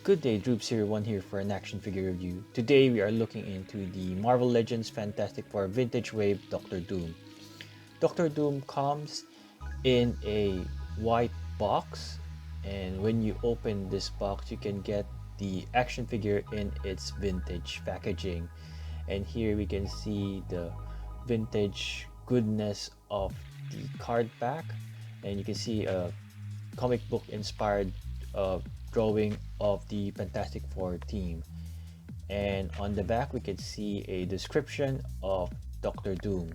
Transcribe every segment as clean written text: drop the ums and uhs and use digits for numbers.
Good day, Droops01 here for an action figure review. Today we are looking into the Marvel Legends Fantastic Four Vintage Wave Doctor Doom. Doctor Doom comes in a white box, and when you open this box you can get the action figure in its vintage packaging. And here we can see the vintage goodness of the card back, and you can see a comic book inspired drawing of the Fantastic Four team. And on the back we can see a description of Doctor Doom,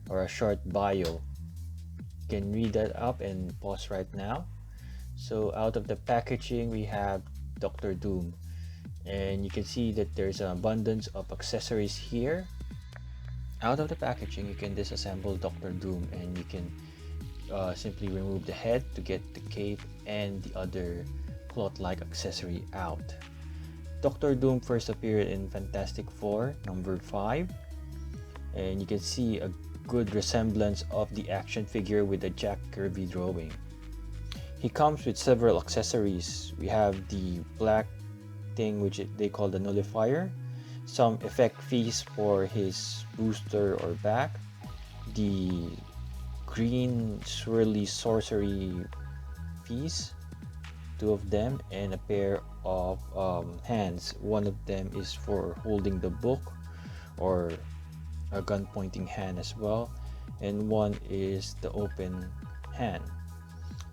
or a short bio. You can read that up and pause right now. So out of the packaging we have Doctor Doom, and you can see that there's an abundance of accessories here. Out of the packaging you can disassemble Doctor Doom, and you can simply remove the head to get the cape and the other cloth-like accessory out. Doctor Doom first appeared in Fantastic Four number 5, and you can see a good resemblance of the action figure with the Jack Kirby drawing. He comes with several accessories. We have the black thing which they call the nullifier, some effect fees for his booster or back, the green swirly sorcery piece, 2 of them, and a pair of hands. One of them is for holding the book, or a gun pointing hand as well, and one is the open hand.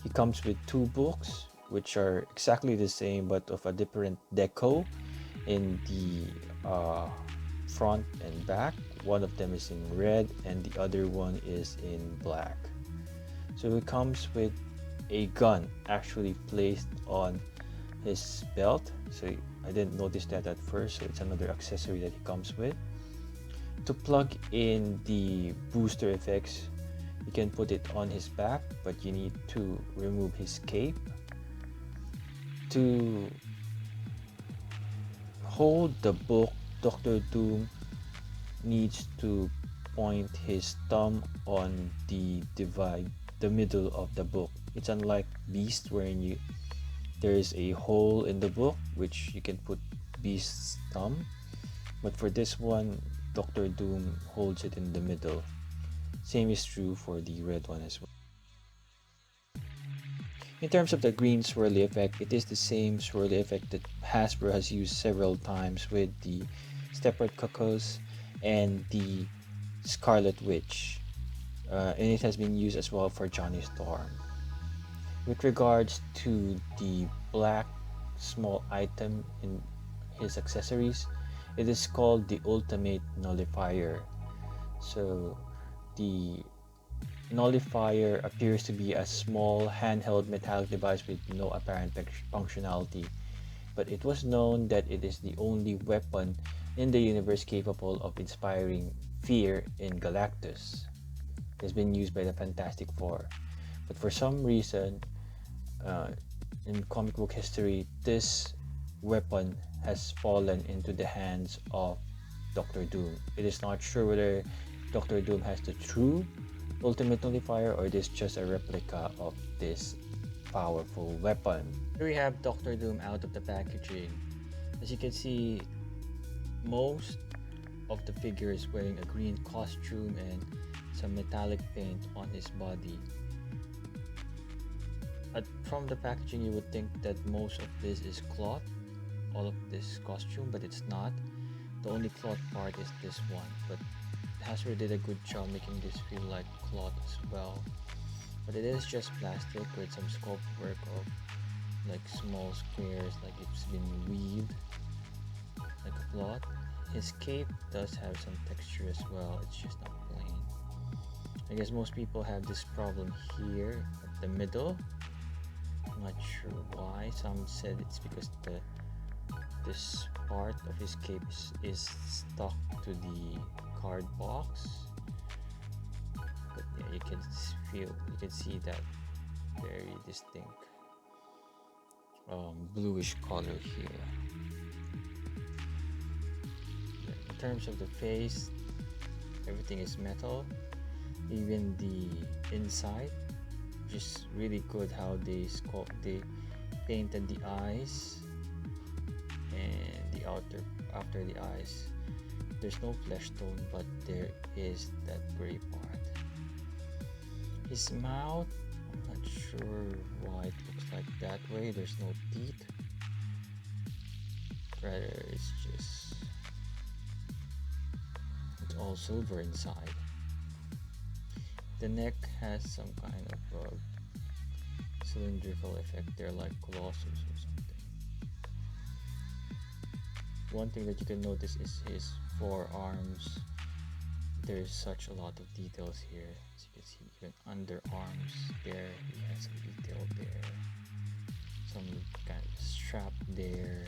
He comes with 2 books which are exactly the same but of a different deco in the front and back. One of them is in red and the other one is in black. So it comes with a gun actually placed on his belt, so I didn't notice that at first, so it's another accessory that he comes with. To plug in the booster effects, you can put it on his back, but you need to remove his cape. To hold the book, Doctor Doom needs to point his thumb on the middle of the book. It's unlike Beast, wherein there is a hole in the book which you can put Beast's thumb, but for this one Doctor Doom holds it in the middle. Same is true for the red one as well. In terms of the green swirly effect, it is the same swirly effect that Hasbro has used several times with the Stepford Cuckoos and the Scarlet Witch, and it has been used as well for Johnny Storm. With regards to the black small item in his accessories, it is called the Ultimate Nullifier. So the nullifier appears to be a small handheld metallic device with no apparent functionality, but it was known that it is the only weapon in the universe capable of inspiring fear in Galactus. It has been used by the Fantastic Four, but for some reason in comic book history, this weapon has fallen into the hands of Doctor Doom. It is not sure whether Doctor Doom has the true Ultimate Nullifier or it is just a replica of this powerful weapon. Here we have Doctor Doom out of the packaging. As you can see, most of the figure is wearing a green costume and some metallic paint on his body. From the packaging you would think that most of this is cloth, all of this costume, but it's not. The only cloth part is this one, but Hasbro did a good job making this feel like cloth as well. But it is just plastic with some sculpt work of like small squares, like it's been weaved like a cloth. His cape does have some texture as well, it's just not plain. I guess most people have this problem here at the middle. I'm not sure why. Some said it's because this part of his cape is stuck to the card box. But yeah, you can see that very distinct bluish color here. In terms of the face, everything is metal, even the inside. Just really good how they painted the eyes and the outer after the eyes. There's no flesh tone, but there is that gray part. His mouth, I'm not sure why it looks like that way. There's no teeth. Rather, it's all silver inside. The neck has some kind of cylindrical effect there, like Colossus or something. One thing that you can notice is his forearms. There's such a lot of details here. As you can see, even underarms there, he has a detail there. Some kind of strap there.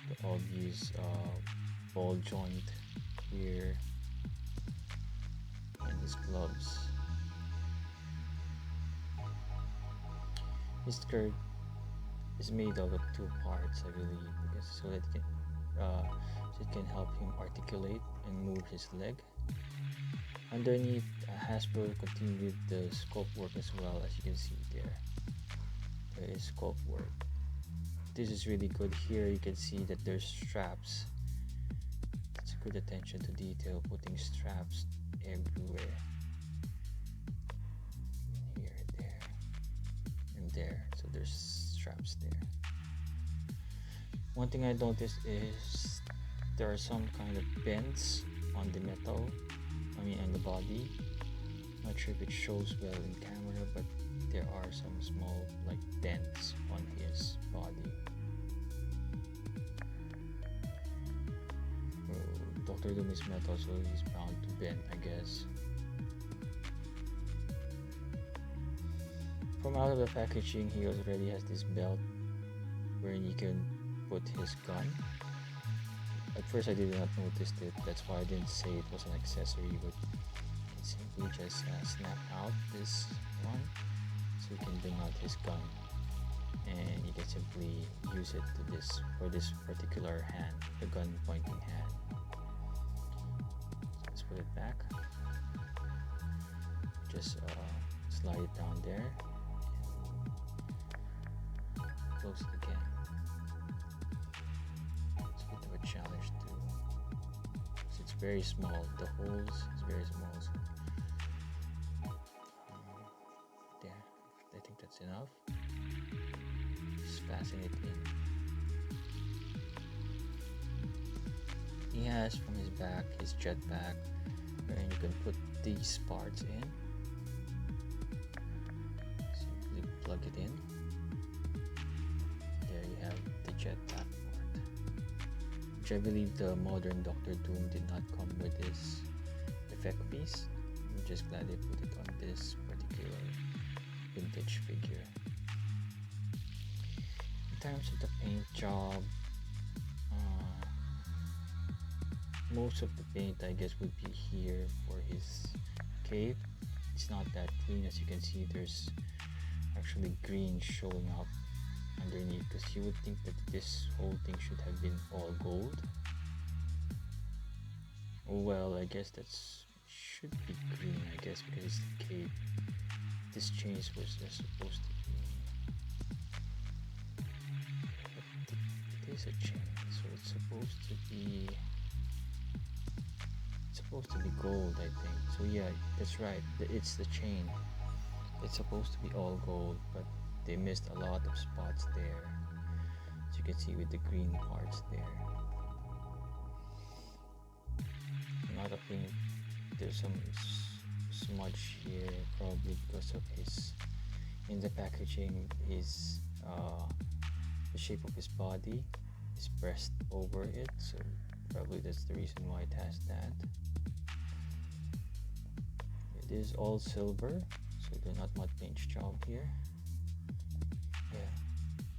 The obvious ball joint here. And his gloves. His skirt is made out of two parts, I believe, because so that it can help him articulate and move his leg. Underneath, Hasbro continued the sculpt work as well, as you can see there. There is sculpt work. This is really good. Here you can see that there's straps. It's good attention to detail, putting straps everywhere. Here, there, and there. So there's straps there. One thing I noticed is there are some kind of bends on the metal, on the body. Not sure if it shows well in camera, but there are some small like dents on his body. Dr. Doom is metal, so he's bound to bend, I guess. From out of the packaging, he already has this belt wherein you can put his gun. At first I did not notice it, that's why I didn't say it was an accessory, but you can simply just snap out this one so you can bring out his gun, and you can simply use it for this particular hand, the gun pointing hand. So let's put it back, just slide it down there and close it again. Challenge too. So it's very small. The holes is very small. So, there. I think that's enough. Just fasten it in. He has from his back his jetpack, and you can put these parts in. Simply plug it in. There you have the jetpack. I believe the modern Doctor Doom did not come with this effect piece. I'm just glad they put it on this particular vintage figure. In terms of the paint job, most of the paint I guess would be here for his cape. It's not that clean, as you can see. There's actually green showing up underneath, because you would think that this whole thing should have been all gold. Well, I guess that's should be green, I guess, because it's the cape. This chain was just supposed to be, it is a chain, so it's supposed to be gold, I think. So yeah, that's right, it's the chain. It's supposed to be all gold, but they missed a lot of spots there, as you can see with the green parts there. Not a paint, there's some smudge here, probably because of his, in the packaging, his the shape of his body is pressed over it, so probably that's the reason why it has that. It is all silver, so there's not much paint job here. Yeah,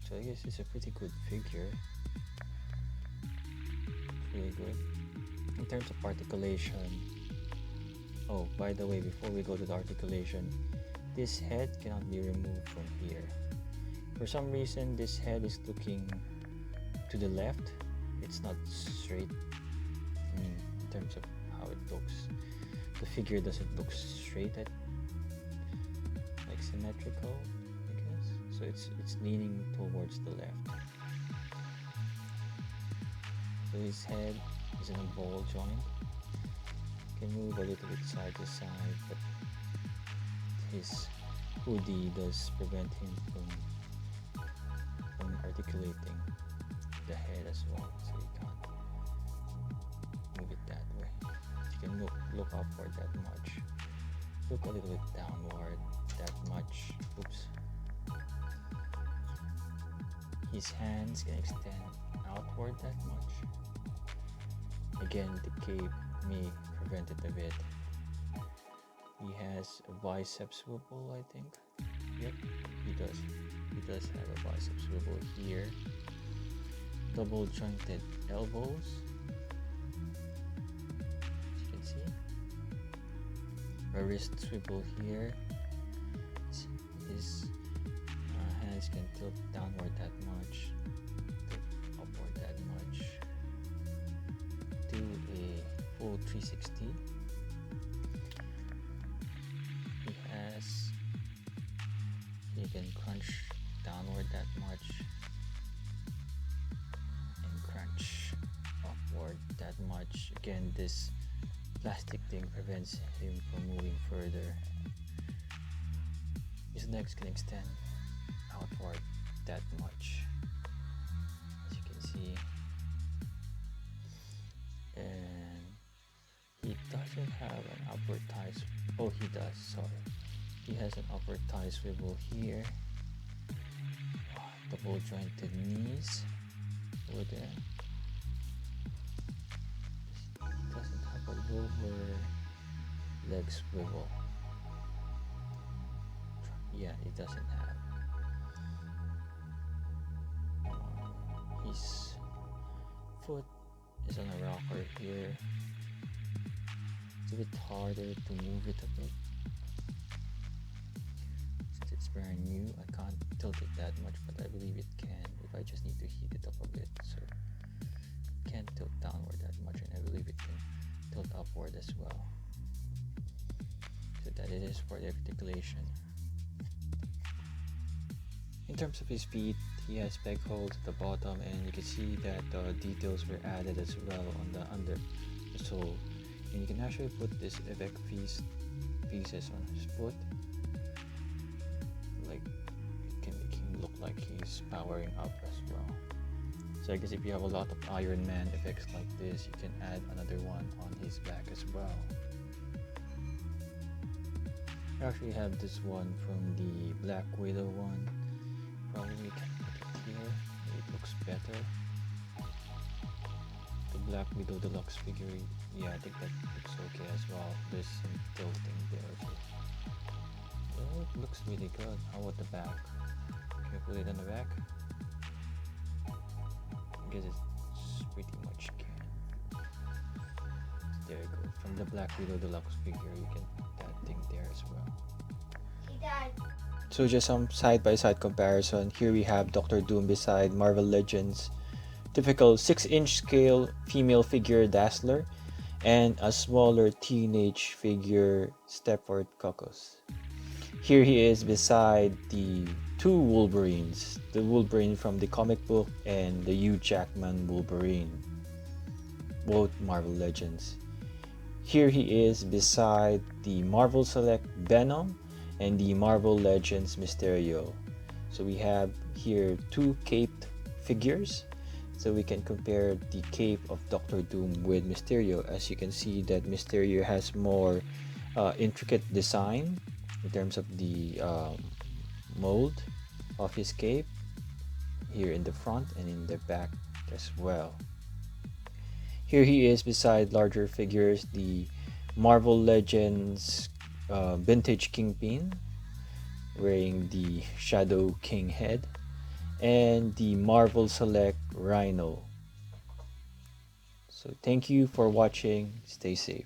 so I guess it's a pretty good figure. It's really good. In terms of articulation, oh, by the way, before we go to the articulation, this head cannot be removed from here. For some reason, this head is looking to the left. It's not straight. In terms of how it looks, the figure doesn't look straight, like symmetrical, I guess. So it's leaning towards the left. So his head is in a ball joint. Can move a little bit side to side, but his hoodie does prevent him from articulating the head as well, so you can't move it that way. You can look upward that much, look a little bit downward that much. Oops. His hands can extend outward that much. Again, the cape may prevent it a bit. He has a bicep swivel, I think. Yep, he does. He does have a bicep swivel here. Double jointed elbows, as you can see. A wrist swivel here. His hands can tilt downward that much, tilt upward that much. Do a full 360. You can crunch downward that much and crunch upward that much. Again, this plastic thing prevents him from moving further. His legs can extend outward that much, as you can see. And he doesn't have an upward thigh. Oh, he does, sorry. He has an upward thigh swivel here. Double jointed knees over there. He doesn't have a lower leg swivel. Yeah, it doesn't have. His foot is on a rocker here. It's a bit harder to move it a bit. It's brand new. I can't tilt it that much, but I believe it can if I just need to heat it up a bit. So it can't tilt downward that much, and I believe it can tilt upward as well, so that it is for the articulation. In terms of his feet, he has peg holes at the bottom, and you can see that details were added as well on the under the sole, and you can actually put this effect pieces on his foot. Like he's powering up as well. So I guess if you have a lot of Iron Man effects like this, you can add another one on his back as well. I actually have this one from the Black Widow one. Probably can put it here. It looks better. The Black Widow deluxe figure. Yeah, I think that looks okay as well. There's some tilting there too. Oh, it looks really good. How about the back? Can I put it on the back? I guess it's pretty much can. There you go. From the Black Widow deluxe figure, you can put that thing there as well. So just some side-by-side comparison. Here we have Doctor Doom beside Marvel Legends typical 6-inch scale female figure Dazzler and a smaller teenage figure Stepford Cuckoos. Here he is beside the two Wolverines, the Wolverine from the comic book and the Hugh Jackman Wolverine, both Marvel Legends. Here he is beside the Marvel Select Venom and the Marvel Legends Mysterio. So we have here two caped figures, so we can compare the cape of Doctor Doom with Mysterio. As you can see that Mysterio has more intricate design in terms of the mold of his cape here in the front and in the back as well. Here he is beside larger figures, the Marvel Legends vintage Kingpin wearing the Shadow King head and the Marvel Select Rhino. So thank you for watching. Stay safe.